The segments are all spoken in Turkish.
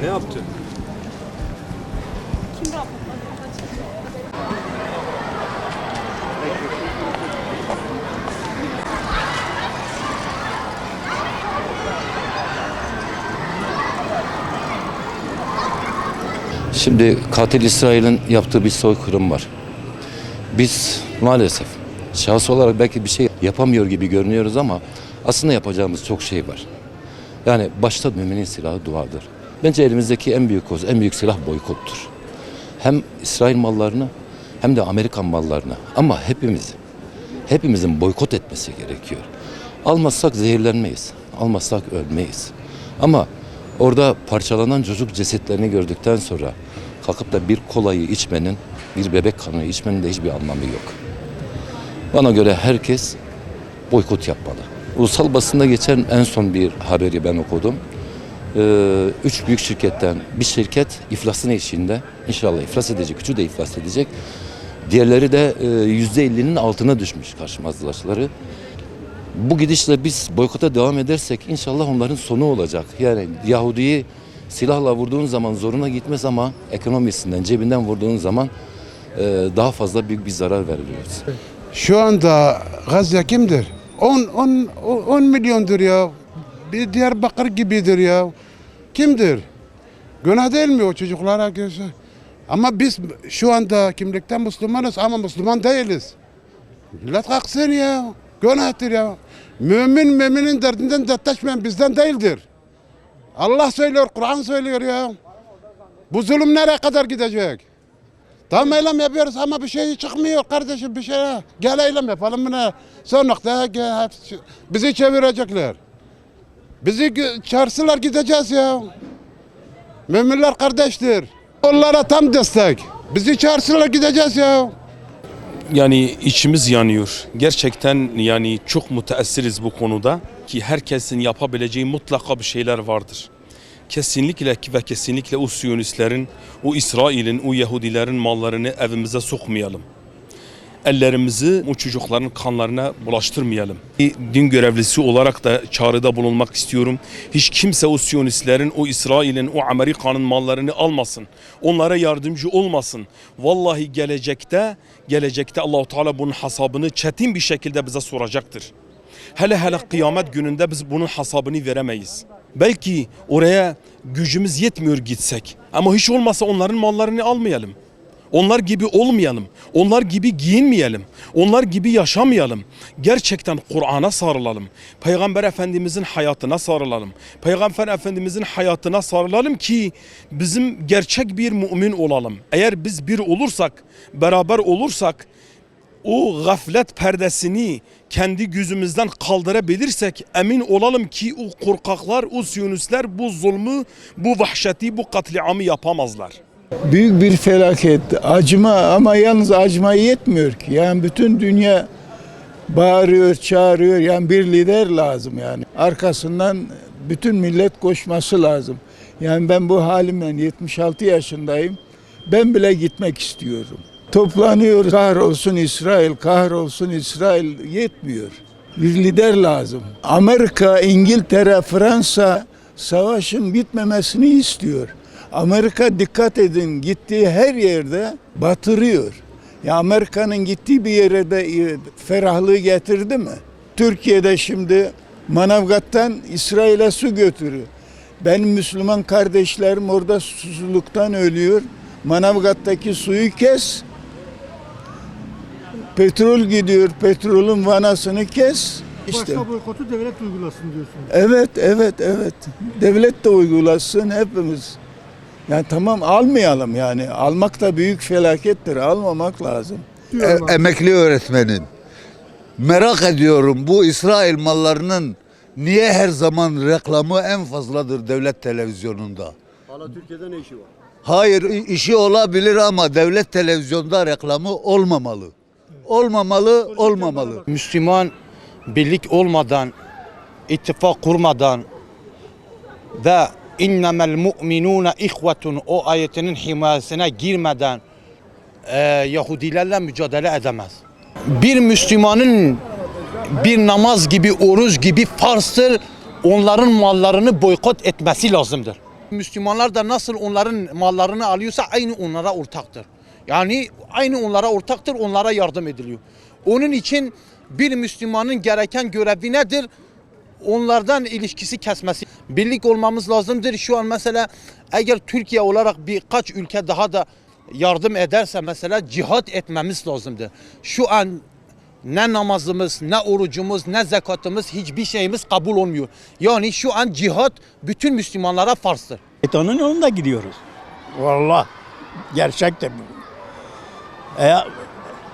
Ne yaptı? Kim raporladı? Şimdi katil İsrail'in yaptığı bir soykırım var. Biz maalesef şahıs olarak belki bir şey yapamıyor gibi görünüyoruz ama aslında yapacağımız çok şey var. Yani başta müminin silahı duadır. Bence elimizdeki en büyük koz, en büyük silah boykottur. Hem İsrail mallarını hem de Amerikan mallarını ama hepimizin boykot etmesi gerekiyor. Almazsak zehirlenmeyiz, almazsak ölmeyiz. Ama orada parçalanan çocuk cesetlerini gördükten sonra kalkıp da bir kolayı içmenin, bir bebek kanını içmenin de hiçbir anlamı yok. Bana göre herkes boykot yapmalı. Ulusal basında geçen en son bir haberi ben okudum. 3 büyük şirketten bir şirket iflasın eşiğinde. İnşallah iflas edecek, üçü de iflas edecek. Diğerleri de %50'nin altına düşmüş karşı mazlaşları. Bu gidişle biz boykota devam edersek inşallah onların sonu olacak. Yani Yahudi'yi silahla vurduğun zaman zoruna gitmez ama ekonomisinden, cebinden vurduğun zaman daha fazla büyük bir zarar veriliyoruz. Şu anda Gazze kimdir? 10 milyondur ya. Bir Diyarbakır gibidir ya. Kimdir? Günah değil mi o çocuklara göre? Ama biz şu anda kimlikten Müslümanız ama Müslüman değiliz. Millet kalksın ya. Günahtır ya. Müminin derdinden dertleşmeyen bizden değildir. Allah söylüyor, Kur'an söylüyor ya. Bu zulüm nereye kadar gidecek? Tam eylem yapıyoruz ama bir şey çıkmıyor kardeşim, bir şey. Gel eylem yapalım buna. Son nokta bizi çevirecekler. Bizi çağırsınlar gideceğiz ya. Müminler kardeştir. Onlara tam destek. Bizi çağırsınlar gideceğiz ya. Yani içimiz yanıyor. Gerçekten yani çok müteessiriz bu konuda ki herkesin yapabileceği mutlaka bir şeyler vardır. Kesinlikle ve kesinlikle o Siyonistlerin, o İsrail'in, o Yahudilerin mallarını evimize sokmayalım. Ellerimizi o çocukların kanlarına bulaştırmayalım. Din görevlisi olarak da çağrıda bulunmak istiyorum. Hiç kimse o Siyonistlerin, o İsrail'in, o Amerika'nın mallarını almasın. Onlara yardımcı olmasın. Vallahi gelecekte Allah-u Teala bunun hesabını çetin bir şekilde bize soracaktır. Hele kıyamet gününde biz bunun hesabını veremeyiz. Belki oraya gücümüz yetmiyor gitsek ama hiç olmazsa onların mallarını almayalım. Onlar gibi olmayalım, onlar gibi giyinmeyelim, onlar gibi yaşamayalım. Gerçekten Kur'an'a sarılalım, Peygamber Efendimizin hayatına sarılalım. Peygamber Efendimizin hayatına sarılalım ki bizim gerçek bir mümin olalım. Eğer biz bir olursak, beraber olursak, o gaflet perdesini kendi gözümüzden kaldırabilirsek emin olalım ki o korkaklar, o Siyonistler bu zulmü, bu vahşeti, bu katliamı yapamazlar. Büyük bir felaket, acıma ama yalnız acıma yetmiyor ki. Yani bütün dünya bağırıyor, çağırıyor. Yani bir lider lazım yani. Arkasından bütün millet koşması lazım. Yani ben bu halimle 76 yaşındayım. Ben bile gitmek istiyorum. Toplanıyor, kahrolsun İsrail, kahrolsun İsrail yetmiyor. Bir lider lazım. Amerika, İngiltere, Fransa savaşın bitmemesini istiyor. Amerika dikkat edin gittiği her yerde batırıyor. Ya Amerika'nın gittiği bir yere de ferahlığı getirdi mi? Türkiye'de şimdi Manavgat'tan İsrail'e su götürüyor. Benim Müslüman kardeşlerim orada susuzluktan ölüyor. Manavgat'taki suyu kes. Petrol gidiyor, petrolün vanasını kes. İşte. Başka boykotu devlet uygulasın diyorsunuz. Evet. Devlet de uygulasın hepimiz. Yani tamam almayalım yani. Almak da büyük felakettir. Almamak lazım. Emekli öğretmenin. Merak ediyorum bu İsrail mallarının niye her zaman reklamı en fazladır devlet televizyonunda? Hala Türkiye'de ne işi var? Hayır işi olabilir ama devlet televizyonda reklamı olmamalı. Olmamalı. Müslüman birlik olmadan, ittifak kurmadan ve innemel mu'minune ihvetun o ayetinin himayesine girmeden Yahudilerle mücadele edemez. Bir Müslümanın bir namaz gibi, oruç gibi farstır, onların mallarını boykot etmesi lazımdır. Müslümanlar da nasıl onların mallarını alıyorsa aynı onlara ortaktır. Yani aynı onlara ortaktır, onlara yardım ediliyor. Onun için bir Müslümanın gereken görevi nedir? Onlardan ilişkisi kesmesi. Birlik olmamız lazımdır. Şu an mesela eğer Türkiye olarak birkaç ülke daha da yardım ederse mesela cihat etmemiz lazımdır. Şu an ne namazımız, ne orucumuz, ne zekatımız, hiçbir şeyimiz kabul olmuyor. Yani şu an cihat bütün Müslümanlara farzdır. Şeytanın yolunda gidiyoruz. Vallahi gerçekten bu. Eğer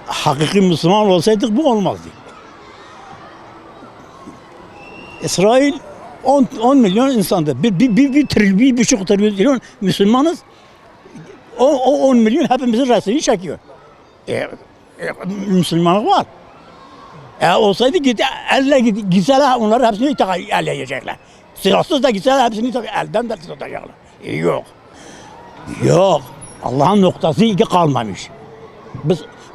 hakiki Müslüman olsaydık bu olmazdı. İsrail 10 milyon insandır. Bir buçuk trilyon Müslümanız. O 10 milyon hepimizin resmini çekiyor. Müslümanlık var. Olsaydı gitseler onları hepsini elleyecekler. Silahsız da gitseler hepsini elden de tutacaklar. Yok. Yok. Allah'ın noktası iki kalmamış.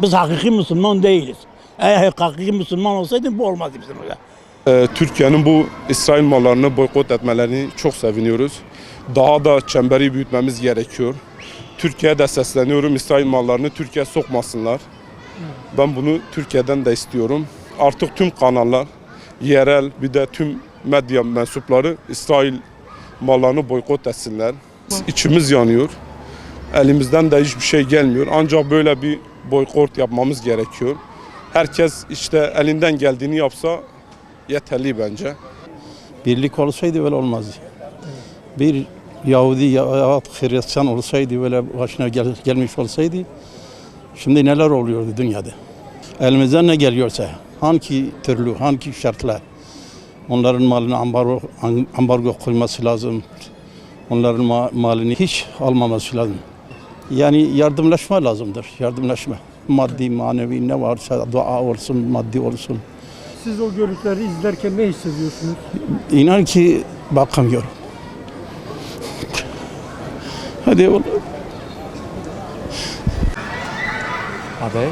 Biz hakiki Müslüman değiliz. Eğer hakiki Müslüman olsaydı bu olmazdı bizim orada. Türkiye'nin bu İsrail mallarını boykot etmelerini çok seviniyoruz. Daha da çemberi büyütmemiz gerekiyor. Türkiye'ye de sesleniyorum. İsrail mallarını Türkiye'ye sokmasınlar. Ben bunu Türkiye'den de istiyorum. Artık tüm kanallar, yerel bir de tüm medya mensupları İsrail mallarını boykot etsinler. İçimiz yanıyor. Elimizden de hiçbir şey gelmiyor. Ancak böyle bir boykot yapmamız gerekiyor. Herkes işte elinden geldiğini yapsa yeterli bence. Birlik olsaydı böyle olmazdı. Bir Yahudi ya Hristiyan olsaydı, böyle başına gelmiş olsaydı, şimdi neler oluyordu dünyada? Elimizden ne geliyorsa, hangi türlü, hangi şartlar, onların malını ambargo koyması lazım. Onların malını hiç almaması lazım. Yani yardımlaşma lazımdır, yardımlaşma. Maddi, manevi ne varsa, dua olsun, maddi olsun. Siz o görüntüleri izlerken ne hissediyorsunuz? İnan ki bakamıyorum. Hadi oğlum. Abi.